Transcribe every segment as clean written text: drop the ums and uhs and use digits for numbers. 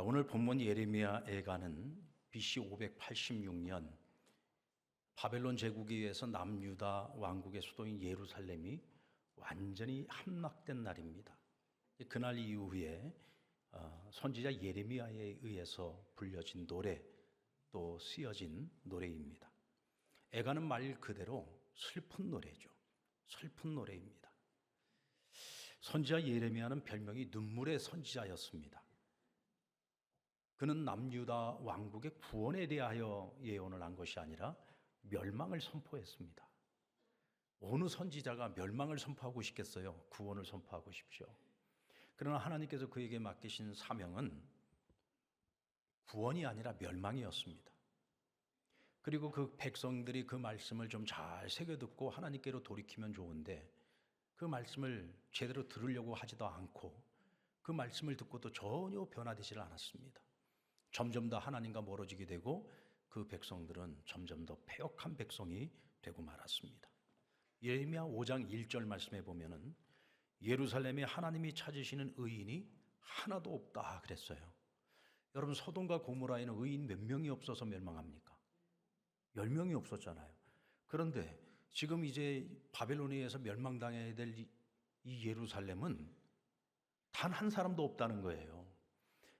자, 오늘 본문 예레미야 애가는 BC 586년 바벨론 제국에 의해서 남유다 왕국의 수도인 예루살렘이 완전히 함락된 날입니다. 그날 이후에 선지자 예레미야에 의해서 불려진 노래, 또 쓰여진 노래입니다. 애가는 말 그대로 슬픈 노래죠. 슬픈 노래입니다. 선지자 예레미야는 별명이 눈물의 선지자였습니다. 그는 남유다 왕국의 구원에 대하여 예언을 한 것이 아니라 멸망을 선포했습니다. 어느 선지자가 멸망을 선포하고 싶겠어요? 구원을 선포하고 싶죠. 그러나 하나님께서 그에게 맡기신 사명은 구원이 아니라 멸망이었습니다. 그리고 그 백성들이 그 말씀을 좀 잘 새겨듣고 하나님께로 돌이키면 좋은데 그 말씀을 제대로 들으려고 하지도 않고 그 말씀을 듣고도 전혀 변화되지 않았습니다. 점점 더 하나님과 멀어지게 되고 그 백성들은 점점 더 패역한 백성이 되고 말았습니다. 예레미야 5장 1절 말씀에 보면은 예루살렘에 하나님이 찾으시는 의인이 하나도 없다 그랬어요. 여러분, 소돔과 고모라에는 의인 몇 명이 없어서 멸망합니까? 10명이 없었잖아요. 그런데 지금 이제 바벨론에 의해서 멸망당해야 될 이 예루살렘은 단 한 사람도 없다는 거예요.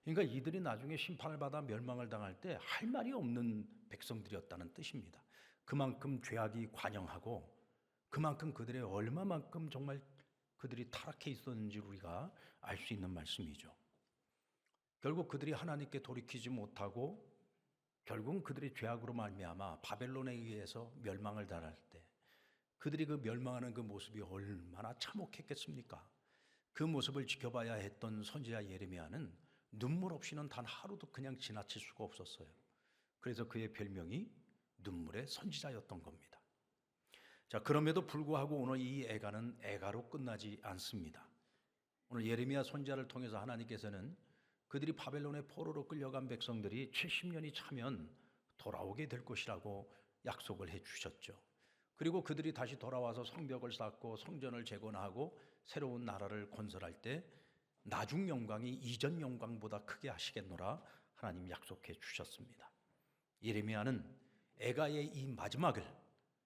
그러니까 이들이 나중에 심판을 받아 멸망을 당할 때 할 말이 없는 백성들이었다는 뜻입니다. 그만큼 죄악이 관영하고 그만큼 그들의 얼마만큼 정말 그들이 타락해 있었는지 우리가 알 수 있는 말씀이죠. 결국 그들이 하나님께 돌이키지 못하고 결국은 그들의 죄악으로 말미암아 바벨론에 의해서 멸망을 당할 때 그들이 그 멸망하는 그 모습이 얼마나 참혹했겠습니까? 그 모습을 지켜봐야 했던 선지자 예레미야는 눈물 없이는 단 하루도 그냥 지나칠 수가 없었어요. 그래서 그의 별명이 눈물의 선지자였던 겁니다. 자, 그럼에도 불구하고 오늘 이 애가는 애가로 끝나지 않습니다. 오늘 예레미야 선지자를 통해서 하나님께서는 그들이 바벨론의 포로로 끌려간 백성들이 70년이 차면 돌아오게 될 것이라고 약속을 해 주셨죠. 그리고 그들이 다시 돌아와서 성벽을 쌓고 성전을 재건하고 새로운 나라를 건설할 때 나중 영광이 이전 영광보다 크게 하시겠노라 하나님 약속해 주셨습니다. 예레미야는 애가의 이 마지막을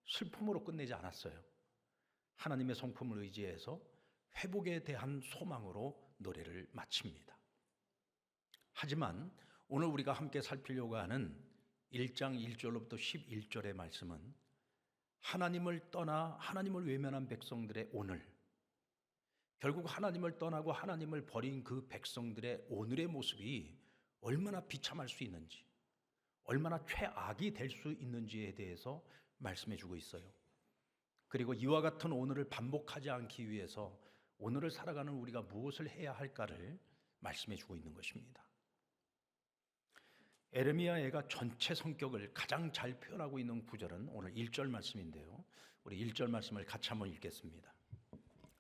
슬픔으로 끝내지 않았어요. 하나님의 성품을 의지해서 회복에 대한 소망으로 노래를 마칩니다. 하지만 오늘 우리가 함께 살피려고 하는 1장 1절로부터 11절의 말씀은 하나님을 떠나 하나님을 외면한 백성들의 오늘, 결국 하나님을 떠나고 하나님을 버린 그 백성들의 오늘의 모습이 얼마나 비참할 수 있는지, 얼마나 최악이 될 수 있는지에 대해서 말씀해 주고 있어요. 그리고 이와 같은 오늘을 반복하지 않기 위해서 오늘을 살아가는 우리가 무엇을 해야 할까를 말씀해 주고 있는 것입니다. 예레미야 애가 전체 성격을 가장 잘 표현하고 있는 구절은 오늘 1절 말씀인데요. 우리 1절 말씀을 같이 한번 읽겠습니다.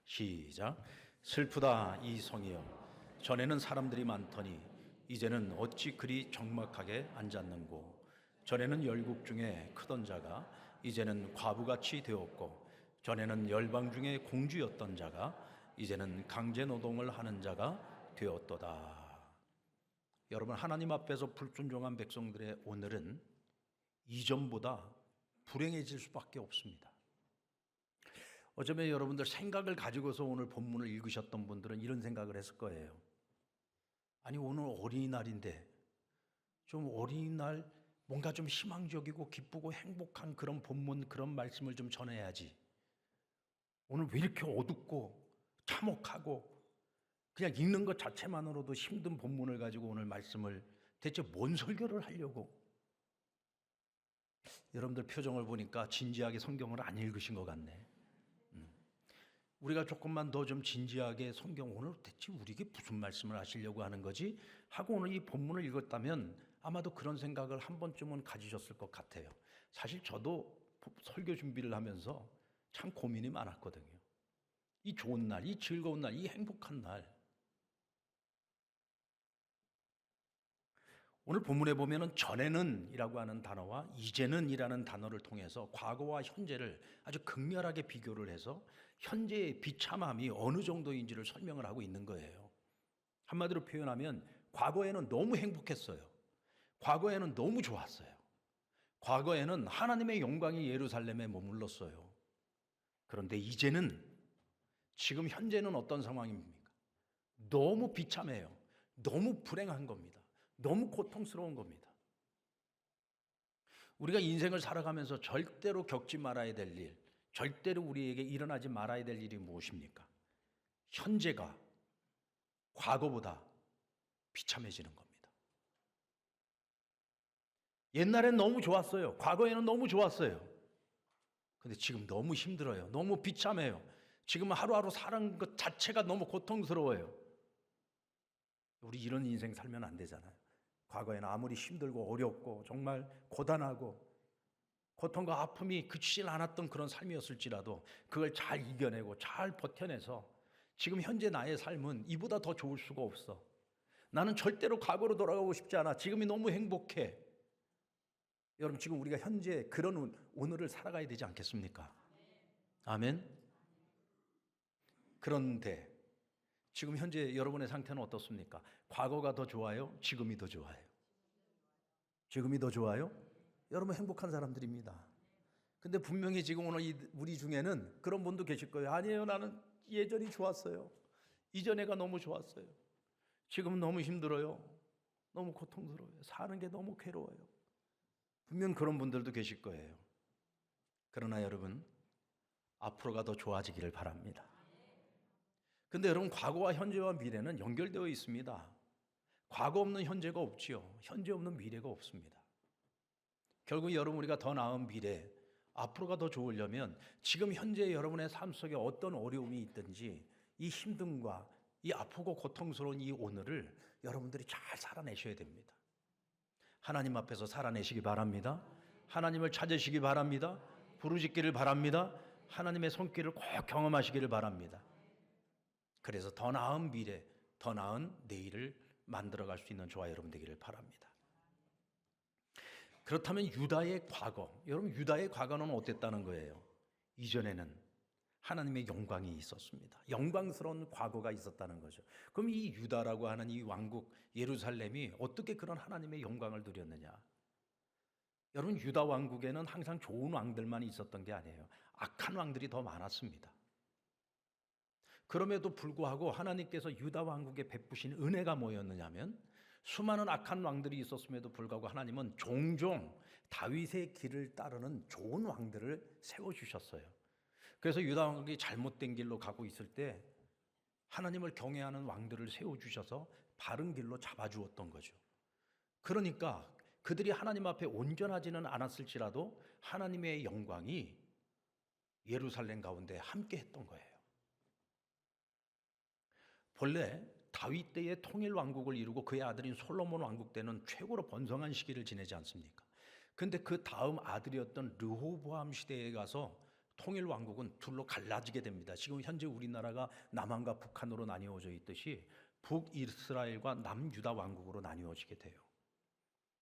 시작. 슬프다 이 성이여, 전에는 사람들이 많더니 이제는 어찌 그리 적막하게 앉았는고. 전에는 열국 중에 크던 자가 이제는 과부같이 되었고, 전에는 열방 중에 공주였던 자가 이제는 강제 노동을 하는 자가 되었도다. 여러분, 하나님 앞에서 불순종한 백성들의 오늘은 이전보다 불행해질 수밖에 없습니다. 어쩌면 여러분들 생각을 가지고서 오늘 본문을 읽으셨던 분들은 이런 생각을 했을 거예요. 아니, 오늘 어린이날인데 좀 어린이날 뭔가 좀 희망적이고 기쁘고 행복한 그런 본문, 그런 말씀을 좀 전해야지. 오늘 왜 이렇게 어둡고 참혹하고 그냥 읽는 것 자체만으로도 힘든 본문을 가지고 오늘 말씀을 대체 뭔 설교를 하려고. 여러분들 표정을 보니까 진지하게 성경을 안 읽으신 것 같네. 우리가 조금만 더 좀 진지하게 성경 오늘 대체 우리에게 무슨 말씀을 하시려고 하는 거지? 하고 오늘 이 본문을 읽었다면 아마도 그런 생각을 한 번쯤은 가지셨을 것 같아요. 사실 저도 설교 준비를 하면서 참 고민이 많았거든요. 이 좋은 날, 이 즐거운 날, 이 행복한 날. 오늘 본문에 보면은 전에는 이라고 하는 단어와 이제는 이라는 단어를 통해서 과거와 현재를 아주 극렬하게 비교를 해서 현재의 비참함이 어느 정도인지를 설명을 하고 있는 거예요. 한마디로 표현하면 과거에는 너무 행복했어요. 과거에는 너무 좋았어요. 과거에는 하나님의 영광이 예루살렘에 머물렀어요. 그런데 이제는, 지금 현재는 어떤 상황입니까? 너무 비참해요. 너무 불행한 겁니다. 너무 고통스러운 겁니다. 우리가 인생을 살아가면서 절대로 겪지 말아야 될 일, 절대로 우리에게 일어나지 말아야 될 일이 무엇입니까? 현재가 과거보다 비참해지는 겁니다. 옛날엔 너무 좋았어요. 과거에는 너무 좋았어요. 근데 지금 너무 힘들어요. 너무 비참해요. 지금 하루하루 사는 것 자체가 너무 고통스러워요. 우리 이런 인생 살면 안 되잖아요. 과거에는 아무리 힘들고 어렵고 정말 고단하고 고통과 아픔이 그치질 않았던 그런 삶이었을지라도 그걸 잘 이겨내고 잘 버텨내서 지금 현재 나의 삶은 이보다 더 좋을 수가 없어. 나는 절대로 과거로 돌아가고 싶지 않아. 지금이 너무 행복해. 여러분, 지금 우리가 현재 그런 오늘을 살아가야 되지 않겠습니까? 아멘. 그런데 지금 현재 여러분의 상태는 어떻습니까? 과거가 더 좋아요? 지금이 더 좋아요? 지금이 더 좋아요? 여러분 행복한 사람들입니다. 근데 분명히 지금 오늘 우리 중에는 그런 분도 계실 거예요. 아니에요, 나는 예전이 좋았어요. 이전에가 너무 좋았어요. 지금은 너무 힘들어요. 너무 고통스러워요. 사는 게 너무 괴로워요. 분명 그런 분들도 계실 거예요. 그러나 여러분, 앞으로가 더 좋아지기를 바랍니다. 근데 여러분, 과거와 현재와 미래는 연결되어 있습니다. 과거 없는 현재가 없지요. 현재 없는 미래가 없습니다. 결국 여러분, 우리가 더 나은 미래, 앞으로가 더 좋으려면 지금 현재 여러분의 삶 속에 어떤 어려움이 있든지 이 힘듦과 이 아프고 고통스러운 이 오늘을 여러분들이 잘 살아내셔야 됩니다. 하나님 앞에서 살아내시기 바랍니다. 하나님을 찾으시기 바랍니다. 부르짖기를 바랍니다. 하나님의 손길을 꼭 경험하시기를 바랍니다. 그래서 더 나은 미래, 더 나은 내일을 만들어갈 수 있는 저와 여러분 되기를 바랍니다. 그렇다면 유다의 과거, 여러분 유다의 과거는 어땠다는 거예요? 이전에는 하나님의 영광이 있었습니다. 영광스러운 과거가 있었다는 거죠. 그럼 이 유다라고 하는 이 왕국 예루살렘이 어떻게 그런 하나님의 영광을 누렸느냐? 여러분, 유다 왕국에는 항상 좋은 왕들만 있었던 게 아니에요. 악한 왕들이 더 많았습니다. 그럼에도 불구하고 하나님께서 유다 왕국에 베푸신 은혜가 뭐였느냐면, 수많은 악한 왕들이 있었음에도 불구하고 하나님은 종종 다윗의 길을 따르는 좋은 왕들을 세워주셨어요. 그래서 유다 왕국이 잘못된 길로 가고 있을 때 하나님을 경외하는 왕들을 세워주셔서 바른 길로 잡아주었던 거죠. 그러니까 그들이 하나님 앞에 온전하지는 않았을지라도 하나님의 영광이 예루살렘 가운데 함께 했던 거예요. 본래 다윗 때의 통일 왕국을 이루고 그의 아들인 솔로몬 왕국 때는 최고로 번성한 시기를 지내지 않습니까? 근데 그 다음 아들이었던 르호보암 시대에 가서 통일 왕국은 둘로 갈라지게 됩니다. 지금 현재 우리나라가 남한과 북한으로 나뉘어져 있듯이 북이스라엘과 남유다 왕국으로 나뉘어지게 돼요.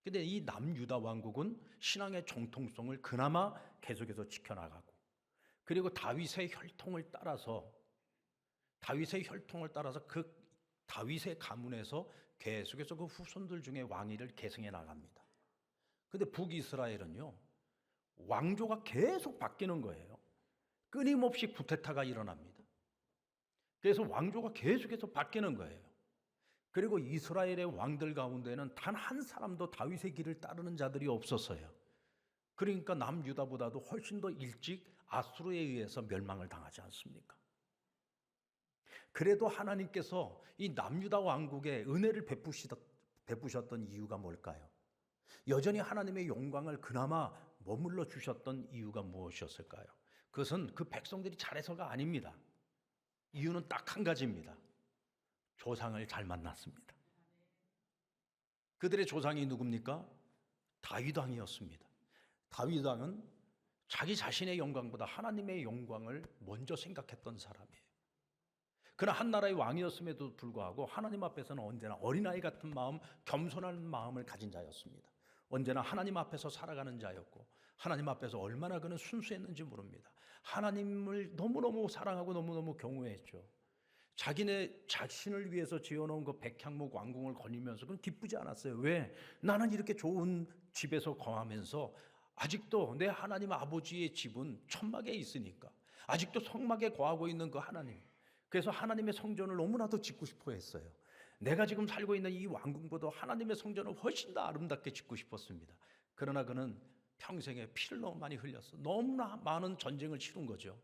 근데 이 남유다 왕국은 신앙의 정통성을 그나마 계속해서 지켜나가고, 그리고 다윗의 혈통을 따라서 그 다윗의 가문에서 계속해서 그 후손들 중에 왕위를 계승해 나갑니다. 근데 북이스라엘은요, 왕조가 계속 바뀌는 거예요. 끊임없이 쿠데타가 일어납니다. 그래서 왕조가 계속해서 바뀌는 거예요. 그리고 이스라엘의 왕들 가운데는 단 한 사람도 다윗의 길을 따르는 자들이 없었어요. 그러니까 남유다보다도 훨씬 더 일찍 아수르에 의해서 멸망을 당하지 않습니까? 그래도 하나님께서 이 남유다 왕국에 은혜를 베푸셨던 이유가 뭘까요? 여전히 하나님의 영광을 그나마 머물러 주셨던 이유가 무엇이었을까요? 그것은 그 백성들이 잘해서가 아닙니다. 이유는 딱 한 가지입니다. 조상을 잘 만났습니다. 그들의 조상이 누굽니까? 다윗 왕이었습니다. 다윗 왕은 자기 자신의 영광보다 하나님의 영광을 먼저 생각했던 사람이에요. 그러나 한 나라의 왕이었음에도 불구하고 하나님 앞에서는 언제나 어린아이 같은 마음, 겸손한 마음을 가진 자였습니다. 언제나 하나님 앞에서 살아가는 자였고, 하나님 앞에서 얼마나 그는 순수했는지 모릅니다. 하나님을 너무너무 사랑하고 너무너무 경외했죠. 자기네 자신을 위해서 지어놓은 그 백향목 왕궁을 거니면서 그건 기쁘지 않았어요. 왜? 나는 이렇게 좋은 집에서 거하면서 아직도 내 하나님 아버지의 집은 천막에 있으니까, 아직도 성막에 거하고 있는 그 하나님, 그래서 하나님의 성전을 너무나도 짓고 싶어 했어요. 내가 지금 살고 있는 이 왕궁보다 하나님의 성전을 훨씬 더 아름답게 짓고 싶었습니다. 그러나 그는 평생에 피를 너무 많이 흘렸어. 너무나 많은 전쟁을 치른 거죠.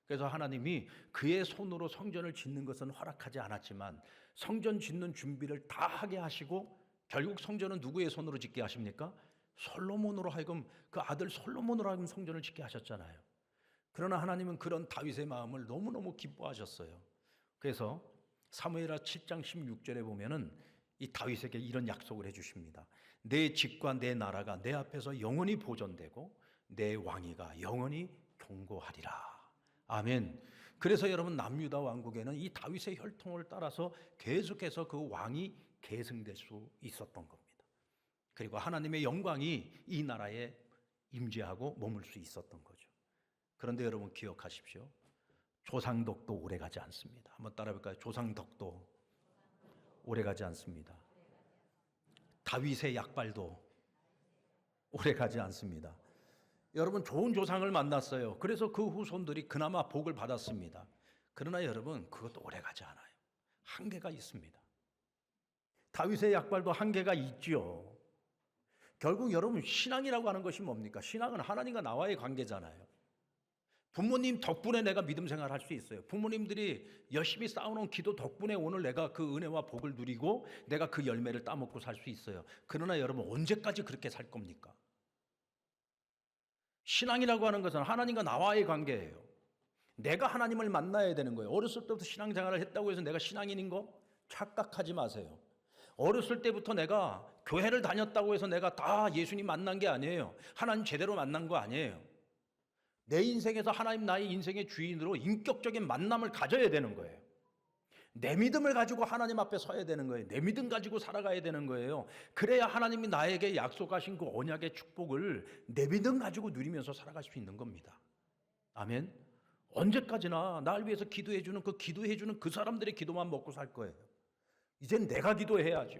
그래서 하나님이 그의 손으로 성전을 짓는 것은 허락하지 않았지만 성전 짓는 준비를 다 하게 하시고, 결국 성전은 누구의 손으로 짓게 하십니까? 솔로몬으로 하여금, 그 아들 솔로몬으로 하여금 성전을 짓게 하셨잖아요. 그러나 하나님은 그런 다윗의 마음을 너무너무 기뻐하셨어요. 그래서 사무엘하 7장 16절에 보면은 이 다윗에게 이런 약속을 해주십니다. 내 집과 내 나라가 내 앞에서 영원히 보존되고 내 왕위가 영원히 경고하리라. 아멘. 그래서 여러분, 남유다 왕국에는 이 다윗의 혈통을 따라서 계속해서 그 왕이 계승될 수 있었던 겁니다. 그리고 하나님의 영광이 이 나라에 임재하고 머물 수 있었던 거죠. 그런데 여러분 기억하십시오. 조상덕도 오래가지 않습니다. 한번 따라해볼까요? 조상덕도 오래가지 않습니다. 다윗의 약발도 오래가지 않습니다. 여러분, 좋은 조상을 만났어요. 그래서 그 후손들이 그나마 복을 받았습니다. 그러나 여러분, 그것도 오래가지 않아요. 한계가 있습니다. 다윗의 약발도 한계가 있지요. 결국 여러분, 신앙이라고 하는 것이 뭡니까? 신앙은 하나님과 나와의 관계잖아요. 부모님 덕분에 내가 믿음 생활을 할 수 있어요. 부모님들이 열심히 쌓아놓은 기도 덕분에 오늘 내가 그 은혜와 복을 누리고 내가 그 열매를 따먹고 살 수 있어요. 그러나 여러분, 언제까지 그렇게 살 겁니까? 신앙이라고 하는 것은 하나님과 나와의 관계예요. 내가 하나님을 만나야 되는 거예요. 어렸을 때부터 신앙생활을 했다고 해서 내가 신앙인인 거 착각하지 마세요. 어렸을 때부터 내가 교회를 다녔다고 해서 내가 다 예수님 만난 게 아니에요. 하나님 제대로 만난 거 아니에요. 내 인생에서 하나님 나의 인생의 주인으로 인격적인 만남을 가져야 되는 거예요. 내 믿음을 가지고 하나님 앞에 서야 되는 거예요. 내 믿음 가지고 살아가야 되는 거예요. 그래야 하나님이 나에게 약속하신 그 언약의 축복을 내 믿음 가지고 누리면서 살아갈 수 있는 겁니다. 아멘. 언제까지나 날 위해서 기도해주는 그 사람들의 기도만 먹고 살 거예요. 이제는 내가 기도해야죠.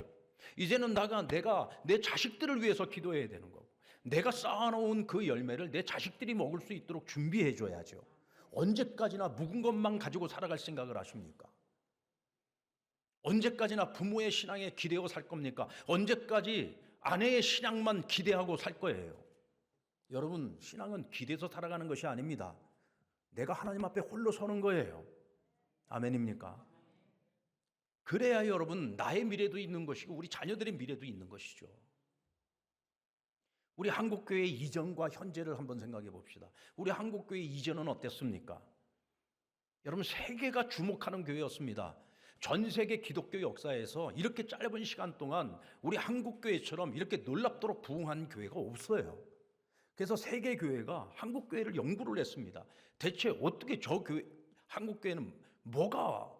이제는 내가 내 자식들을 위해서 기도해야 되는 거고, 내가 쌓아놓은 그 열매를 내 자식들이 먹을 수 있도록 준비해 줘야죠. 언제까지나 묵은 것만 가지고 살아갈 생각을 하십니까? 언제까지나 부모의 신앙에 기대어 살 겁니까? 언제까지 아내의 신앙만 기대하고 살 거예요? 여러분, 신앙은 기대서 살아가는 것이 아닙니다. 내가 하나님 앞에 홀로 서는 거예요. 아멘입니까? 그래야 여러분, 나의 미래도 있는 것이고 우리 자녀들의 미래도 있는 것이죠. 우리 한국교회의 이전과 현재를 한번 생각해 봅시다. 우리 한국교회 이전은 어땠습니까? 여러분, 세계가 주목하는 교회였습니다. 전 세계 기독교 역사에서 이렇게 짧은 시간 동안 우리 한국교회처럼 이렇게 놀랍도록 부흥한 교회가 없어요. 그래서 세계 교회가 한국교회를 연구를 했습니다. 대체 어떻게 한국교회는 뭐가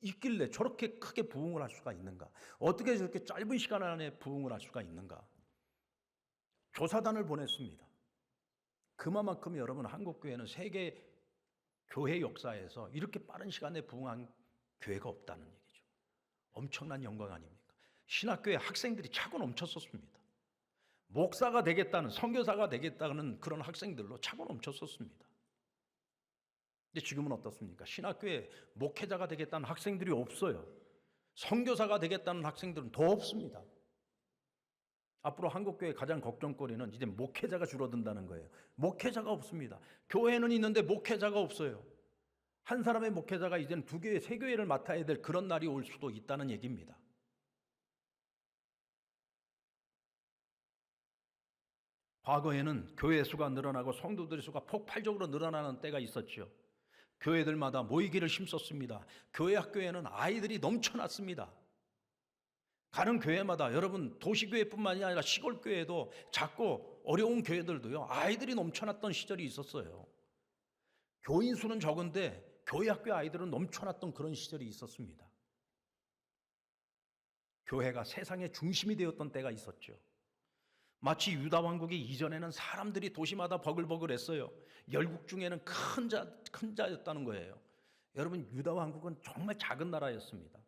있길래 저렇게 크게 부흥을 할 수가 있는가? 어떻게 저렇게 짧은 시간 안에 부흥을 할 수가 있는가? 조사단을 보냈습니다. 그만큼 여러분, 한국교회는 세계 교회 역사에서 이렇게 빠른 시간에 부흥한 교회가 없다는 얘기죠. 엄청난 영광 아닙니까? 신학교에 학생들이 차고 넘쳤었습니다. 목사가 되겠다는, 선교사가 되겠다는 그런 학생들로 차고 넘쳤었습니다. 근데 지금은 어떻습니까? 신학교에 목회자가 되겠다는 학생들이 없어요. 선교사가 되겠다는 학생들은 더 없습니다. 앞으로 한국교회의 가장 걱정거리는 이제 목회자가 줄어든다는 거예요. 목회자가 없습니다. 교회는 있는데 목회자가 없어요. 한 사람의 목회자가 이제는 2교회, 3교회를 맡아야 될 그런 날이 올 수도 있다는 얘기입니다. 과거에는 교회 수가 늘어나고 성도들의 수가 폭발적으로 늘어나는 때가 있었죠. 교회들마다 모이기를 힘썼습니다. 교회 학교에는 아이들이 넘쳐났습니다. 가는 교회마다, 여러분, 도시교회뿐만이 아니라 시골교회도 작고 어려운 교회들도요, 아이들이 넘쳐났던 시절이 있었어요. 교인 수는 적은데 교회 학교 아이들은 넘쳐났던 그런 시절이 있었습니다. 교회가 세상의 중심이 되었던 때가 있었죠. 마치 유다 왕국이 이전에는 사람들이 도시마다 버글버글했어요. 열국 중에는 큰 자였다는 거예요. 여러분, 유다 왕국은 정말 작은 나라였습니다.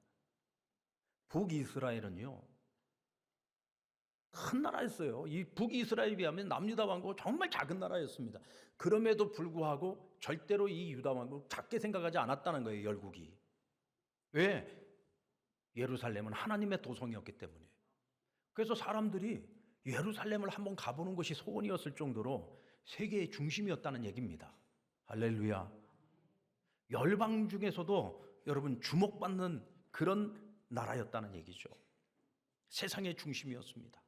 북이스라엘은요, 큰 나라였어요. 이 북이스라엘에 비하면 남유다 왕국은 정말 작은 나라였습니다. 그럼에도 불구하고 절대로 이 유다 왕국 작게 생각하지 않았다는 거예요, 열국이. 왜? 예루살렘은 하나님의 도성이었기 때문에. 그래서 사람들이 예루살렘을 한번 가보는 것이 소원이었을 정도로 세계의 중심이었다는 얘기입니다. 할렐루야. 열방 중에서도 여러분 주목받는 그런 나라였다는 얘기죠. 세상의 중심이었습니다.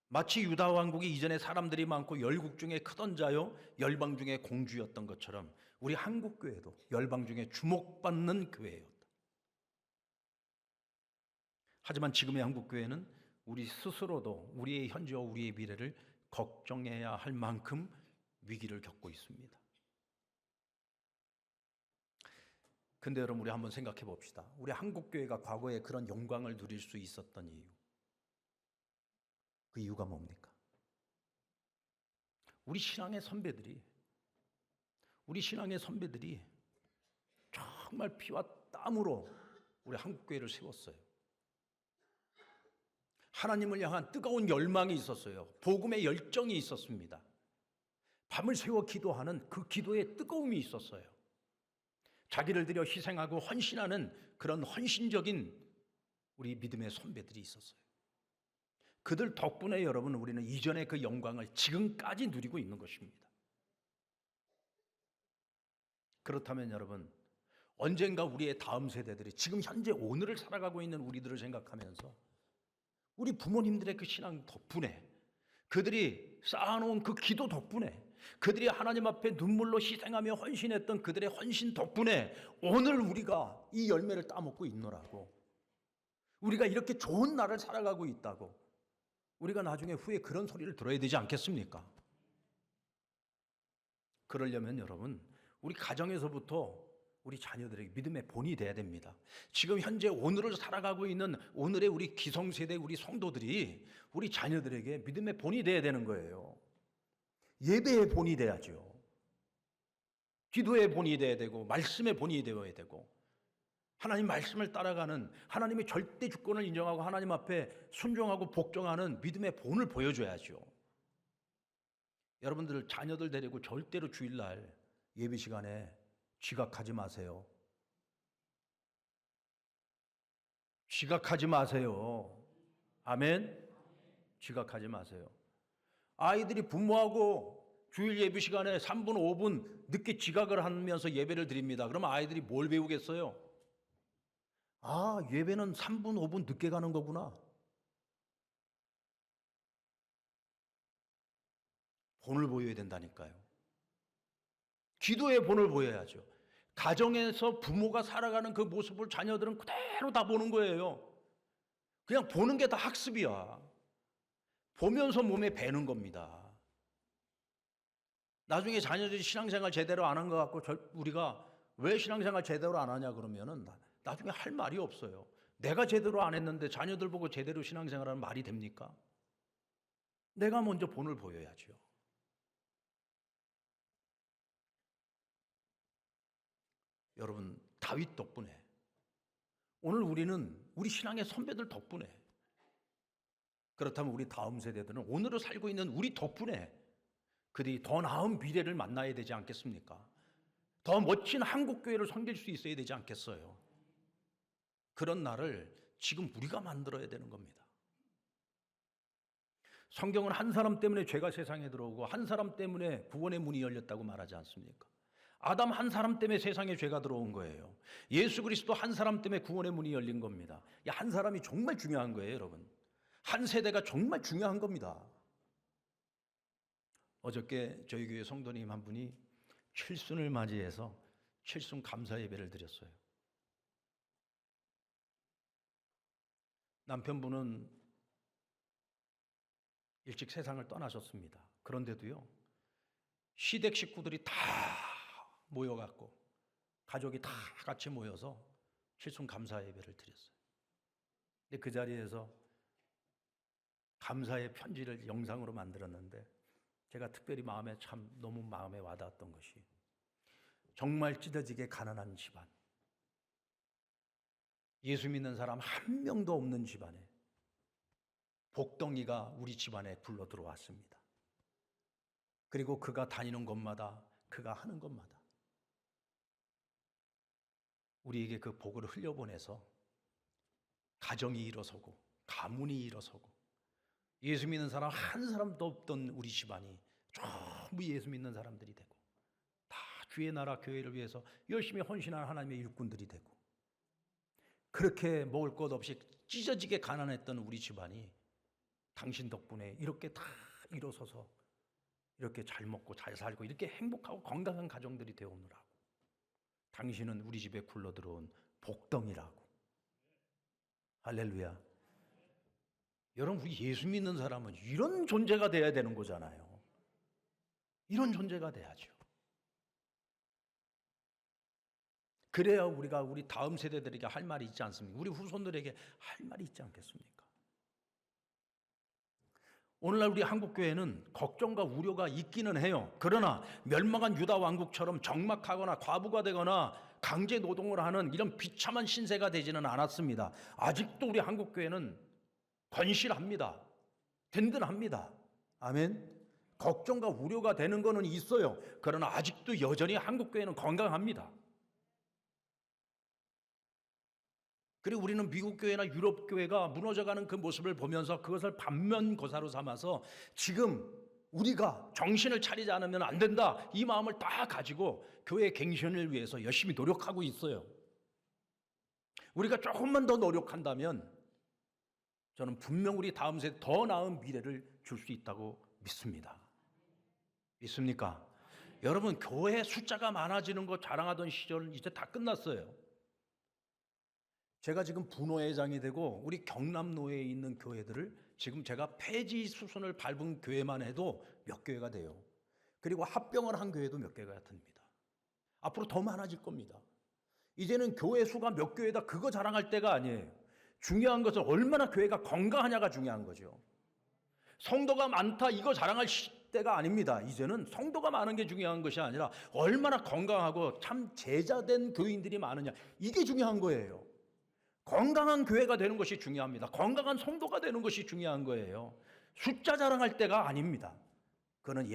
마치 유다 왕국이 이전에 사람들이 많고 열국 중에 크던 자요 열방 중에 공주였던 것처럼 우리 한국 교회도 열방 중에 주목받는 교회였다. 하지만 지금의 한국 교회는 우리 스스로도 우리의 현재와 우리의 미래를 걱정해야 할 만큼 위기를 겪고 있습니다. 근데 여러분, 우리 한번 생각해 봅시다. 우리 한국 교회가 과거에 그런 영광을 누릴 수 있었던 이유. 그 이유가 뭡니까? 우리 신앙의 선배들이 정말 피와 땀으로 우리 한국 교회를 세웠어요. 하나님을 향한 뜨거운 열망이 있었어요. 복음의 열정이 있었습니다. 밤을 새워 기도하는 그 기도의 뜨거움이 있었어요. 자기를 들여 희생하고 헌신하는 그런 헌신적인 우리 믿음의 선배들이 있었어요. 그들 덕분에 여러분, 우리는 이전의 그 영광을 지금까지 누리고 있는 것입니다. 그렇다면 여러분, 언젠가 우리의 다음 세대들이 지금 현재 오늘을 살아가고 있는 우리들을 생각하면서 우리 부모님들의 그 신앙 덕분에, 그들이 쌓아놓은 그 기도 덕분에, 그들이 하나님 앞에 눈물로 희생하며 헌신했던 그들의 헌신 덕분에 오늘 우리가 이 열매를 따먹고 있노라고, 우리가 이렇게 좋은 날을 살아가고 있다고 우리가 나중에 후에 그런 소리를 들어야 되지 않겠습니까? 그러려면 여러분, 우리 가정에서부터 우리 자녀들에게 믿음의 본이 돼야 됩니다. 지금 현재 오늘을 살아가고 있는 오늘의 우리 기성세대 우리 성도들이 우리 자녀들에게 믿음의 본이 돼야 되는 거예요. 예배의 본이 돼야죠. 기도의 본이 돼야 되고 말씀의 본이 되어야 되고, 하나님 말씀을 따라가는, 하나님의 절대 주권을 인정하고 하나님 앞에 순종하고 복종하는 믿음의 본을 보여줘야죠. 여러분들 자녀들 데리고 절대로 주일날 예배 시간에 지각하지 마세요. 지각하지 마세요. 아멘. 지각하지 마세요. 아이들이 부모하고 주일 예배 시간에 3분, 5분 늦게 지각을 하면서 예배를 드립니다. 그러면 아이들이 뭘 배우겠어요? 아, 예배는 3분, 5분 늦게 가는 거구나. 본을 보여야 된다니까요. 기도의 본을 보여야죠. 가정에서 부모가 살아가는 그 모습을 자녀들은 그대로 다 보는 거예요. 그냥 보는 게 다 학습이야. 보면서 몸에 배는 겁니다. 나중에 자녀들이 신앙생활 제대로 안 한 것 같고 우리가 왜 신앙생활 제대로 안 하냐 그러면은 나중에 할 말이 없어요. 내가 제대로 안 했는데 자녀들 보고 제대로 신앙생활하는 말이 됩니까? 내가 먼저 본을 보여야죠. 여러분, 다윗 덕분에, 오늘 우리는 우리 신앙의 선배들 덕분에, 그렇다면 우리 다음 세대들은 오늘을 살고 있는 우리 덕분에 그들이 더 나은 미래를 만나야 되지 않겠습니까? 더 멋진 한국교회를 섬길 수 있어야 되지 않겠어요? 그런 날을 지금 우리가 만들어야 되는 겁니다. 성경은 한 사람 때문에 죄가 세상에 들어오고 한 사람 때문에 구원의 문이 열렸다고 말하지 않습니까? 아담 한 사람 때문에 세상에 죄가 들어온 거예요. 예수 그리스도 한 사람 때문에 구원의 문이 열린 겁니다. 한 사람이 정말 중요한 거예요, 여러분. 한 세대가 정말 중요한 겁니다. 어저께 저희 교회 성도님 한 분이 칠순을 맞이해서 칠순 감사 예배를 드렸어요. 남편분은 일찍 세상을 떠나셨습니다. 그런데도요, 시댁 식구들이 다 모여갖고 가족이 다 같이 모여서 칠순 감사 예배를 드렸어요. 근데 그 자리에서 감사의 편지를 영상으로 만들었는데 제가 특별히 너무 마음에 와닿았던 것이, 정말 찢어지게 가난한 집안, 예수 믿는 사람 한 명도 없는 집안에 복덩이가 우리 집안에 굴러 들어왔습니다. 그리고 그가 다니는 곳마다, 그가 하는 것마다 우리에게 그 복을 흘려보내서 가정이 일어서고 가문이 일어서고 예수 믿는 사람 한 사람도 없던 우리 집안이 전부 예수 믿는 사람들이 되고 다 주의 나라 교회를 위해서 열심히 헌신한 하나님의 일꾼들이 되고, 그렇게 먹을 것 없이 찢어지게 가난했던 우리 집안이 당신 덕분에 이렇게 다 일어서서 이렇게 잘 먹고 잘 살고 이렇게 행복하고 건강한 가정들이 되어오느라고 당신은 우리 집에 굴러들어온 복덩이라고. 할렐루야. 여러분, 우리 예수 믿는 사람은 이런 존재가 돼야 되는 거잖아요. 이런 존재가 돼야죠. 그래야 우리가 우리 다음 세대들에게 할 말이 있지 않습니까? 우리 후손들에게 할 말이 있지 않겠습니까? 오늘날 우리 한국교회는 걱정과 우려가 있기는 해요. 그러나 멸망한 유다 왕국처럼 적막하거나 과부가 되거나 강제 노동을 하는 이런 비참한 신세가 되지는 않았습니다. 아직도 우리 한국교회는 건실합니다. 든든합니다. 아멘. 걱정과 우려가 되는 거는 있어요. 그러나 아직도 여전히 한국교회는 건강합니다. 그리고 우리는 미국 교회나 유럽 교회가 무너져가는 그 모습을 보면서 그것을 반면교사로 삼아서 지금 우리가 정신을 차리지 않으면 안 된다, 이 마음을 다 가지고 교회 갱신을 위해서 열심히 노력하고 있어요. 우리가 조금만 더 노력한다면 저는 분명 우리 다음 세대 더 나은 미래를 줄 수 있다고 믿습니다. 믿습니까? 여러분, 교회 숫자가 많아지는 거 자랑하던 시절은 이제 다 끝났어요. 제가 지금 분호회장이 되고 우리 경남노회에 있는 교회들을 지금 제가 폐지 수순을 밟은 교회만 해도 몇 교회가 돼요. 그리고 합병을 한 교회도 몇 개가 됩니다. 앞으로 더 많아질 겁니다. 이제는 교회 수가 몇 교회다 그거 자랑할 때가 아니에요. 중요한 것은 얼마나 교회가 건강하냐가 중요한 거죠. 성도가 많다 이거 자랑할 때가 아닙니다. 이제는 성도가 많은 게 중요한 것이 아니라 얼마나 건강하고 참 제자된 교인들이 많으냐, 이게 중요한 거예요. 건강한 교회가 되는 것이 중요합니다. 건강한 성도가 되는 것이 중요한 거예요. 숫자 자랑할 때가 아닙니다. 그거는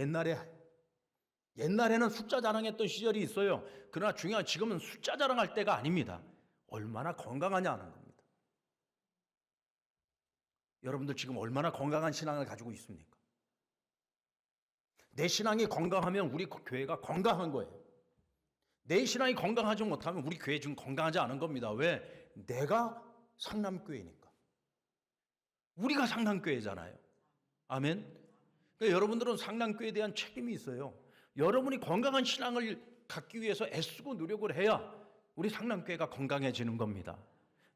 옛날에는 숫자 자랑했던 시절이 있어요. 그러나 중요한 지금은 숫자 자랑할 때가 아닙니다. 얼마나 건강하냐는 겁니다. 여러분들 지금 얼마나 건강한 신앙을 가지고 있습니까? 내 신앙이 건강하면 우리 교회가 건강한 거예요. 내 신앙이 건강하지 못하면 우리 교회 지금 건강하지 않은 겁니다. 왜? 내가 상남교회니까. 우리가 상남교회잖아요. 아멘. 그러니까 여러분들은 상남교회에 대한 책임이 있어요. 여러분이 건강한 신앙을 갖기 위해서 애쓰고 노력을 해야 우리 상남교회가 건강해지는 겁니다.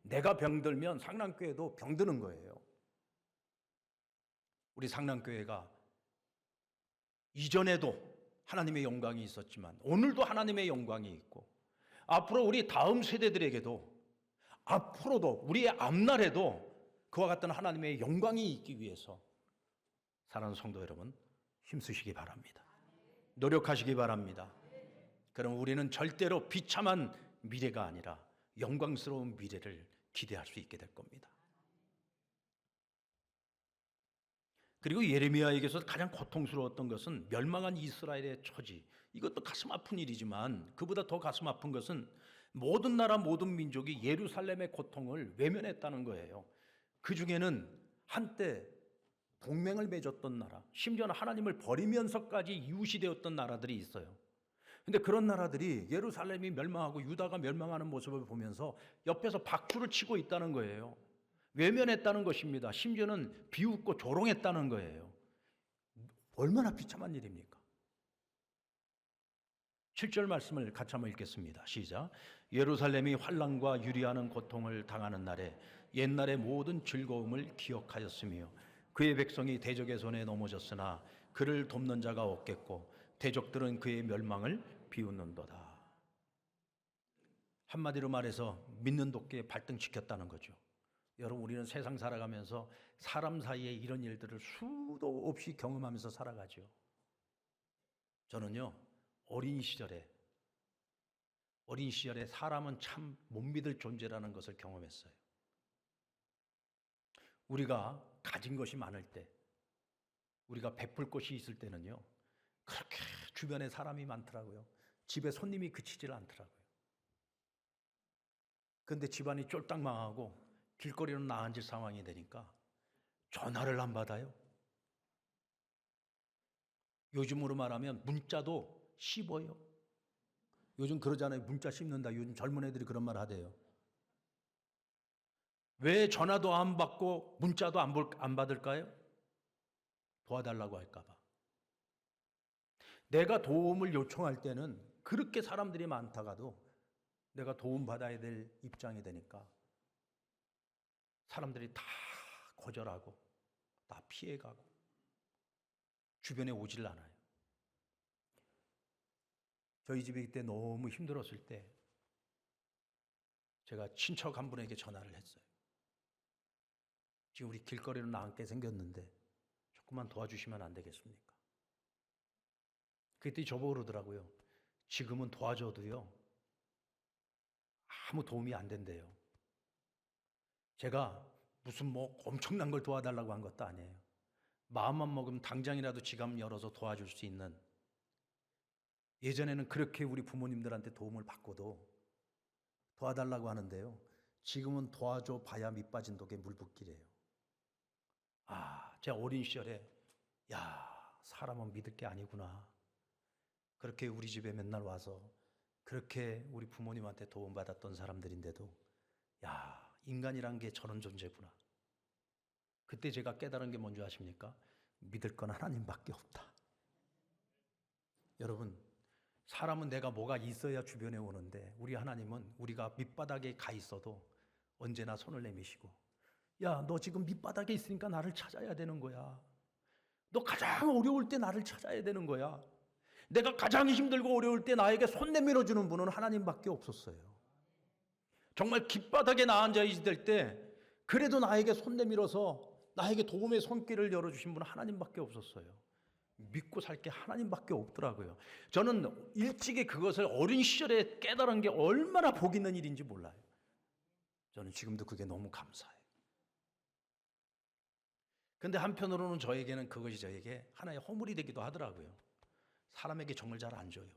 내가 병들면 상남교회도 병드는 거예요. 우리 상남교회가 이전에도 하나님의 영광이 있었지만 오늘도 하나님의 영광이 있고, 앞으로 우리 다음 세대들에게도 앞으로도 우리의 앞날에도 그와 같은 하나님의 영광이 있기 위해서 사랑하는 성도 여러분, 힘쓰시기 바랍니다. 노력하시기 바랍니다. 그럼 우리는 절대로 비참한 미래가 아니라 영광스러운 미래를 기대할 수 있게 될 겁니다. 그리고 예레미야에게서 가장 고통스러웠던 것은 멸망한 이스라엘의 처지. 이것도 가슴 아픈 일이지만 그보다 더 가슴 아픈 것은 모든 나라 모든 민족이 예루살렘의 고통을 외면했다는 거예요. 그 중에는 한때 동맹을 맺었던 나라, 심지어는 하나님을 버리면서까지 이웃이 되었던 나라들이 있어요. 근데 그런 나라들이 예루살렘이 멸망하고 유다가 멸망하는 모습을 보면서 옆에서 박수를 치고 있다는 거예요. 외면했다는 것입니다. 심지어는 비웃고 조롱했다는 거예요. 얼마나 비참한 일입니까? 7절 말씀을 같이 한번 읽겠습니다. 시작. 예루살렘이 환난과 유리하는 고통을 당하는 날에 옛날의 모든 즐거움을 기억하였으며 그의 백성이 대적의 손에 넘어졌으나 그를 돕는 자가 없겠고 대적들은 그의 멸망을 비웃는도다. 한마디로 말해서 믿는 도끼에 발등시켰다는 거죠. 여러분, 우리는 세상 살아가면서 사람 사이에 이런 일들을 수도 없이 경험하면서 살아가죠. 저는요, 어린 시절에 어린 시절에 사람은 참 못 믿을 존재라는 것을 경험했어요. 우리가 가진 것이 많을 때, 우리가 베풀 것이 있을 때는요, 그렇게 주변에 사람이 많더라고요. 집에 손님이 그치질 않더라고요. 근데 집안이 쫄딱 망하고 길거리로 나앉을 상황이 되니까 전화를 안 받아요. 요즘으로 말하면 문자도 씹어요. 요즘 그러잖아요. 문자 씹는다. 요즘 젊은 애들이 그런 말 하대요. 왜 전화도 안 받고 문자도 안 받을까요? 도와달라고 할까 봐. 내가 도움을 요청할 때는 그렇게 사람들이 많다가도 내가 도움받아야 될 입장이 되니까 사람들이 다 거절하고 다 피해가고 주변에 오질 않아요. 저희 집에 그때 너무 힘들었을 때 제가 친척 한 분에게 전화를 했어요. 지금 우리 길거리로 나앉게 생겼는데 조금만 도와주시면 안 되겠습니까? 그때 저보고 그러더라고요. 지금은 도와줘도요, 아무 도움이 안 된대요. 제가 무슨 뭐 엄청난 걸 도와달라고 한 것도 아니에요. 마음만 먹으면 당장이라도 지갑 열어서 도와줄 수 있는, 예전에는 그렇게 우리 부모님들한테 도움을 받고도 도와달라고 하는데요. 지금은 도와줘 봐야 밑 빠진 독에 물 붓기래요. 제 어린 시절에 사람은 믿을 게 아니구나. 그렇게 우리 집에 맨날 와서 그렇게 우리 부모님한테 도움받았던 사람들인데도 인간이란 게 저런 존재구나. 그때 제가 깨달은 게 뭔지 아십니까? 믿을 건 하나님밖에 없다. 여러분, 사람은 내가 뭐가 있어야 주변에 오는데 우리 하나님은 우리가 밑바닥에 가 있어도 언제나 손을 내미시고, 너 지금 밑바닥에 있으니까 나를 찾아야 되는 거야. 너 가장 어려울 때 나를 찾아야 되는 거야. 내가 가장 힘들고 어려울 때 나에게 손 내밀어 주는 분은 하나님밖에 없었어요. 정말 깃바닥에 나 앉아 있을 때 그래도 나에게 손 내밀어서 나에게 도움의 손길을 열어주신 분은 하나님밖에 없었어요. 믿고 살 게 하나님밖에 없더라고요. 저는 일찍이 그것을 어린 시절에 깨달은 게 얼마나 복 있는 일인지 몰라요. 저는 지금도 그게 너무 감사해요. 근데 한편으로는 저에게는 그것이 저에게 하나의 허물이 되기도 하더라고요. 사람에게 정을 잘 안 줘요.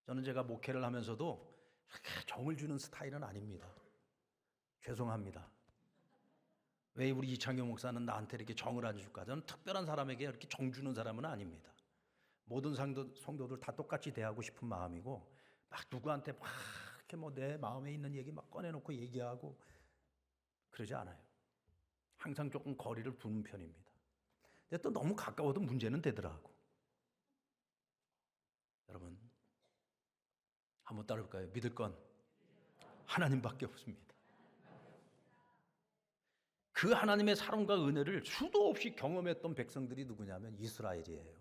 저는 제가 목회를 하면서도 그렇게 정을 주는 스타일은 아닙니다. 죄송합니다. 왜 우리 이창경 목사는 나한테 이렇게 정을 안 줄까? 저는 특별한 사람에게 이렇게 정 주는 사람은 아닙니다. 모든 성도들 다 똑같이 대하고 싶은 마음이고, 막 누구한테 막 이렇게 뭐 내 마음에 있는 얘기 막 꺼내놓고 얘기하고 그러지 않아요. 항상 조금 거리를 두는 편입니다. 근데 또 너무 가까워도 문제는 되더라고. 여러분, 한번 따라볼까요? 믿을 건 하나님밖에 없습니다. 그 하나님의 사랑과 은혜를 수도 없이 경험했던 백성들이 누구냐면 이스라엘이에요.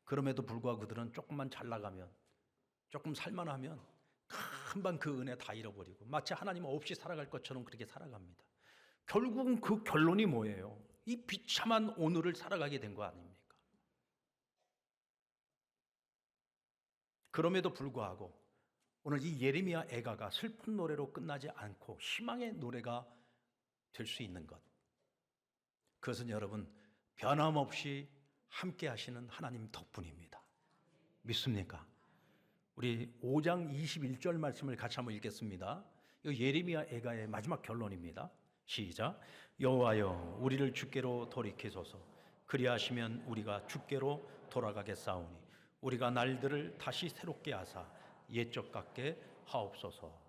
그럼에도 불구하고 그들은 조금만 잘 나가면, 조금 살만하면 금방 그 은혜 다 잃어버리고 마치 하나님 없이 살아갈 것처럼 그렇게 살아갑니다. 결국은 그 결론이 뭐예요? 이 비참한 오늘을 살아가게 된 거 아닙니까? 그럼에도 불구하고 오늘 이 예레미야 애가가 슬픈 노래로 끝나지 않고 희망의 노래가 될 수 있는 것, 그것은 여러분 변함없이 함께 하시는 하나님 덕분입니다. 믿습니까? 우리 5장 21절 말씀을 같이 한번 읽겠습니다. 이 예레미야 애가의 마지막 결론입니다. 시작. 여호와여 우리를 주께로 돌이키소서. 그리하시면 우리가 주께로 돌아가겠사오니 우리가 날들을 다시 새롭게 하사 옛적 같게 하옵소서.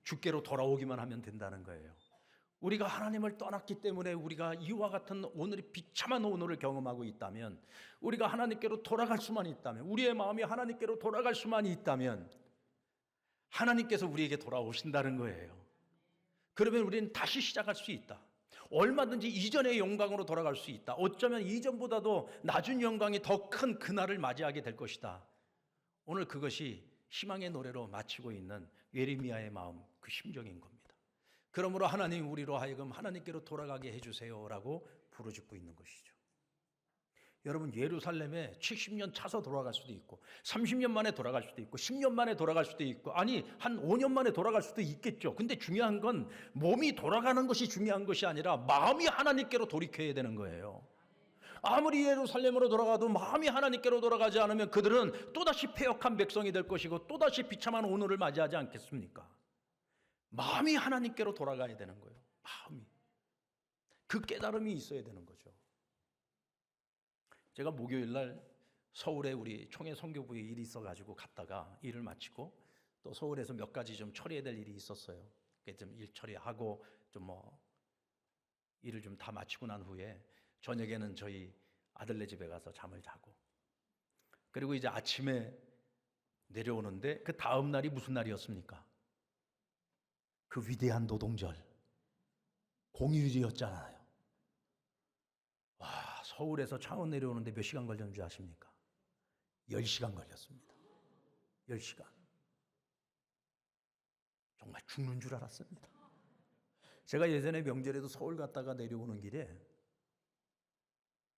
주께로 돌아오기만 하면 된다는 거예요. 우리가 하나님을 떠났기 때문에 우리가 이와 같은 오늘의 비참한 오늘을 경험하고 있다면, 우리가 하나님께로 돌아갈 수만 있다면, 우리의 마음이 하나님께로 돌아갈 수만 있다면 하나님께서 우리에게 돌아오신다는 거예요. 그러면 우리는 다시 시작할 수 있다. 얼마든지 이전의 영광으로 돌아갈 수 있다. 어쩌면 이전보다도 낮은 영광이 더 큰 그날을 맞이하게 될 것이다. 오늘 그것이 희망의 노래로 마치고 있는 예레미야의 마음, 그 심정인 겁니다. 그러므로 하나님 우리로 하여금 하나님께로 돌아가게 해주세요라고 부르짖고 있는 것이죠. 여러분, 예루살렘에 70년 차서 돌아갈 수도 있고 30년 만에 돌아갈 수도 있고 10년 만에 돌아갈 수도 있고, 아니 한 5년 만에 돌아갈 수도 있겠죠. 근데 중요한 건 몸이 돌아가는 것이 중요한 것이 아니라 마음이 하나님께로 돌이켜야 되는 거예요. 아무리 예루살렘으로 돌아가도 마음이 하나님께로 돌아가지 않으면 그들은 또다시 패역한 백성이 될 것이고 또다시 비참한 오늘을 맞이하지 않겠습니까? 마음이 하나님께로 돌아가야 되는 거예요. 마음이. 그 깨달음이 있어야 되는 거죠. 제가 목요일 날 서울에 우리 총회 선교부에 일이 있어가지고 갔다가 일을 마치고 또 서울에서 몇 가지 좀 처리해야 될 일이 있었어요. 좀 일 처리하고 좀 일을 좀 다 마치고 난 후에 저녁에는 저희 아들네 집에 가서 잠을 자고, 그리고 이제 아침에 내려오는데 그 다음 날이 무슨 날이었습니까? 그 위대한 노동절 공휴일이었잖아요. 와, 서울에서 창원 내려오는데 몇 시간 걸렸는 줄 아십니까? 10시간 걸렸습니다. 10시간. 정말 죽는 줄 알았습니다. 제가 예전에 명절에도 서울 갔다가 내려오는 길에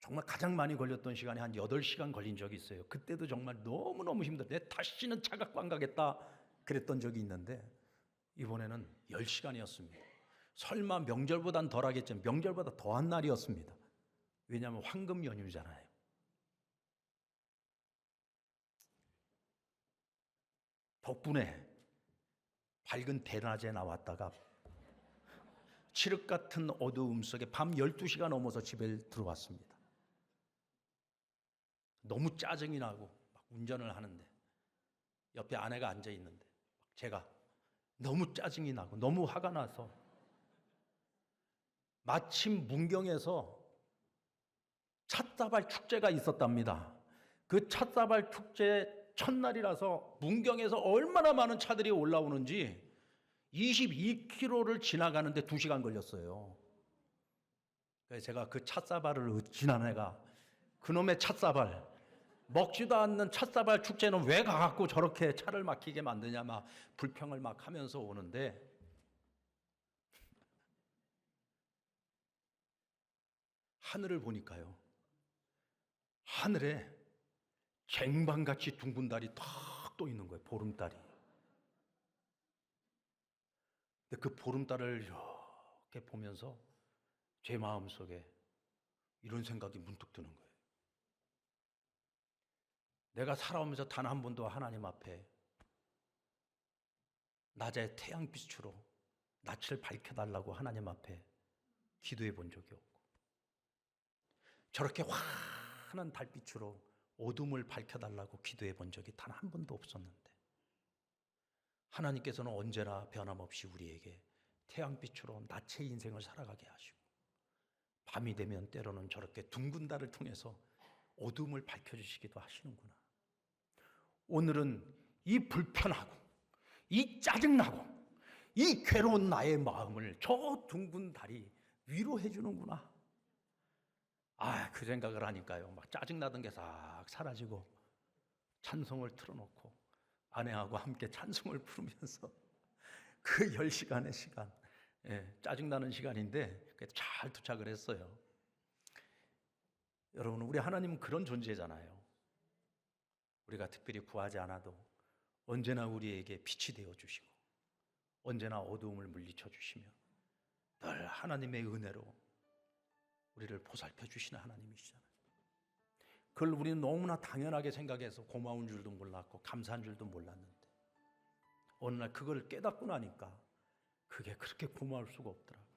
정말 가장 많이 걸렸던 시간이 한 8시간 걸린 적이 있어요. 그때도 정말 너무너무 힘들어요. 다시는 차 갖고 안 가겠다 그랬던 적이 있는데 이번에는 10시간이었습니다. 설마 명절보단 덜 하겠지만 명절보다 더한 날이었습니다. 왜냐하면 황금 연휴잖아요. 덕분에 밝은 대낮에 나왔다가 칠흑 같은 어두움 속에 밤 12시가 넘어서 집에 들어왔습니다. 너무 짜증이 나고 막 운전을 하는데 옆에 아내가 앉아 있는데 제가 너무 짜증이 나고 너무 화가 나서 마침 문경에서 찻다발 축제가 있었답니다. 그 찻다발 축제 첫날이라서 문경에서 얼마나 많은 차들이 올라오는지 22km를 지나가는데 2시간 걸렸어요. 그래서 제가 그 찻다발을 지나내가 그놈의 찻다발, 먹지도 않는 찻다발 축제는 왜 가갖고 저렇게 차를 막히게 만드냐 막 불평을 막 하면서 오는데 하늘을 보니까요, 하늘에 쟁반같이 둥근 달이 탁 떠 있는 거예요. 보름달이. 근데 그 보름달을 이렇게 보면서 제 마음속에 이런 생각이 문득 드는 거예요. 내가 살아오면서 단 한 번도 하나님 앞에 낮에 태양빛으로 낯을 밝혀달라고 하나님 앞에 기도해 본 적이 없고, 저렇게 환한 달빛으로 어둠을 밝혀달라고 기도해 본 적이 단 한 번도 없었는데 하나님께서는 언제나 변함없이 우리에게 태양빛으로 낮의 인생을 살아가게 하시고 밤이 되면 때로는 저렇게 둥근 달을 통해서 어둠을 밝혀주시기도 하시는구나. 오늘은 이 불편하고 이 짜증나고 이 괴로운 나의 마음을 저 둥근 달이 위로해 주는구나. 그 생각을 하니까요, 막 짜증나던 게 싹 사라지고 찬송을 틀어놓고 아내하고 함께 찬송을 부르면서 그 10시간의 시간, 짜증나는 시간인데 그래도 잘 도착을 했어요. 여러분, 우리 하나님은 그런 존재잖아요. 우리가 특별히 구하지 않아도 언제나 우리에게 빛이 되어주시고 언제나 어두움을 물리쳐 주시며 늘 하나님의 은혜로 우리를 보살펴 주시는 하나님이시잖아요. 그걸 우리는 너무나 당연하게 생각해서 고마운 줄도 몰랐고 감사한 줄도 몰랐는데 어느 날 그걸 깨닫고 나니까 그게 그렇게 고마울 수가 없더라고요.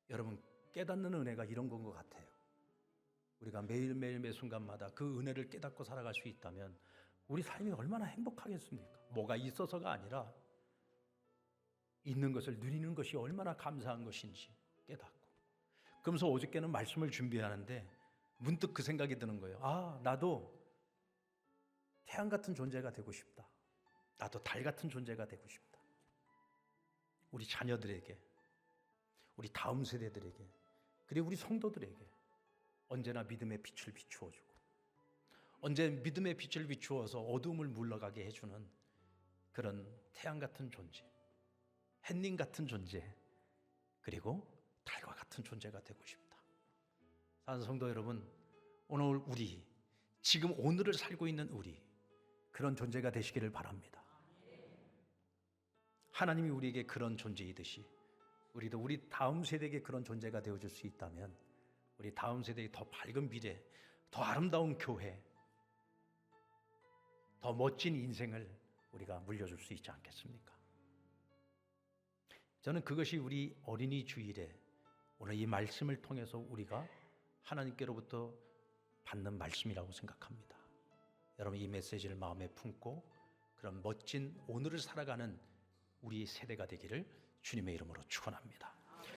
여러분, 깨닫는 은혜가 이런 건 것 같아요. 우리가 매일매일 매 순간마다 그 은혜를 깨닫고 살아갈 수 있다면 우리 삶이 얼마나 행복하겠습니까? 뭐가 있어서가 아니라 있는 것을 누리는 것이 얼마나 감사한 것인지 깨닫고, 그러면서 어저께는 말씀을 준비하는데 문득 그 생각이 드는 거예요. 나도 태양 같은 존재가 되고 싶다. 나도 달 같은 존재가 되고 싶다. 우리 자녀들에게, 우리 다음 세대들에게, 그리고 우리 성도들에게 언제나 믿음의 빛을 비추어주고 언제 믿음의 빛을 비추어서 어둠을 물러가게 해주는 그런 태양 같은 존재, 햇님 같은 존재, 그리고 달과 같은 존재가 되고 싶다. 사랑하는 성도 여러분, 오늘 우리, 지금 오늘을 살고 있는 우리, 그런 존재가 되시기를 바랍니다. 하나님이 우리에게 그런 존재이듯이 우리도 우리 다음 세대에게 그런 존재가 되어줄 수 있다면 우리 다음 세대의 더 밝은 미래, 더 아름다운 교회, 더 멋진 인생을 우리가 물려줄 수 있지 않겠습니까? 저는 그것이 우리 어린이 주일에 오늘 이 말씀을 통해서 우리가 하나님께로부터 받는 말씀이라고 생각합니다. 여러분, 이 메시지를 마음에 품고 그런 멋진 오늘을 살아가는 우리 세대가 되기를 주님의 이름으로 축원합니다.